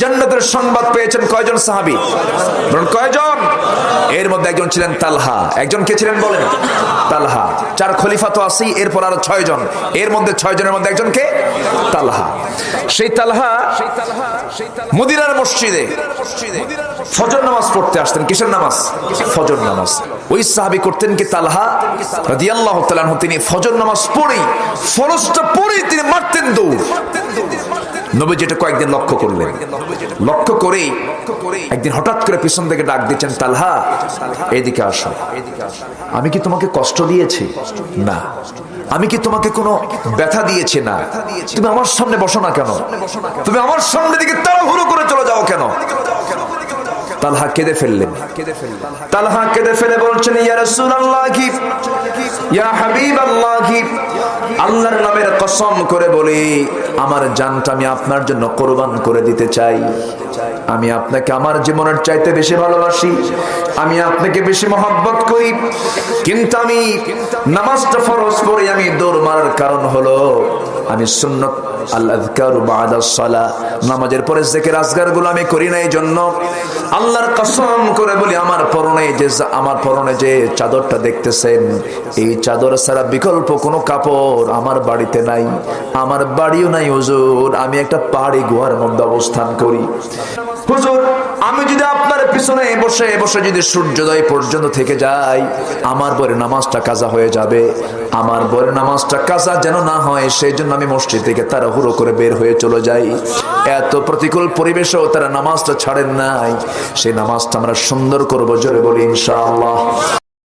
জান্নাতের সংবাদ পেয়েছেন কয়জন সাহাবী? বলুন কয়জন? এর মধ্যে একজন ছিলেন তালহা। একজন কে ছিলেন বলেন? তালহা। 4 খলিফা তো আছেই, এরপর আরো 6 জন। এর মধ্যে 6 জনের মধ্যে একজন কে? তালহা। সেই তালহা মদিনার মসজিদে ফজর নামাজ পড়তে আসতেন। কিসের নামাজ? ফজর নামাজ। ওই সাহাবী করতেন কি, তালহা রাদিয়াল্লাহু তাআলা আনহু, তিনি ফজর নামাজ পড়েই, ফরজটা পড়েই তিনি মারতেন দৌড়। নবী যেটা কয়েকদিন লক্ষ্য করলেন, লক্ষ্য করেই একদিন হঠাৎ করে পিছন থেকে ডাক দিচ্ছেন, তালহা এদিকে আসো। আমি কি তোমাকে কষ্ট দিয়েছি? না। আমি কি তোমাকে কোনো ব্যথা দিয়েছি? না। তুমি আমার সামনে বসো না কেন? তুমি আমার সামনে দিকে তাড়াহুড়ো করে চলে যাও কেন? তালহা কেঁদে ফেললেন। তালহা কেঁদে ফেলে বলছেন, ইয়া রাসূলুল্লাহ, ইয়া হাবিবাল্লাহ, আল্লাহর নামের কসম করে বলি, আমার জানটা আমি আপনার জন্য কোরবান করে দিতে চাই। আমি আপনাকে আমার জীবনের চাইতে বেশি ভালোবাসি, আমি আপনাকে বেশি মহব্বত করি, কিন্তু আমি নামাজটা ফরজ পড়ে আমি দৌড় মারার কারণ হলো আমি সুন্নাত আল আযকারু বা'দা সালাহ, নামাজের পরে জিকির আজগারগুলো আমি করি না। এই জন্য আল্লাহর কসম করে বলি, আমার পরনে যে চাদরটা দেখতেছেন, এই চাদর ছাড়া বিকল্প কোনো কাপড় আমার বাড়িতে নাই। আমার বাড়িও নাই হুজুর, আমি একটা পাহাড়ি গুহার মধ্যে অবস্থান করি। হুজুর, আমি যদি আপনার পিছনে বসে বসে যদি সূর্যোদয় পর্যন্ত থেকে যাই, আমার পরে নামাজটা কাজা হয়ে যাবে। আমার পরে নামাজটা কাজা যেন না হয়, সেই জন্য আমি মসজিদ থেকে তাড়াহুড়ো করে বের হয়ে চলে যাই। এত প্রতিকূল পরিবেশেও তারা নামাজটা ছাড়েন নাই। সেই নামাজটা আমরা সুন্দর করবো, জোরে বলি ইনশাআল্লাহ।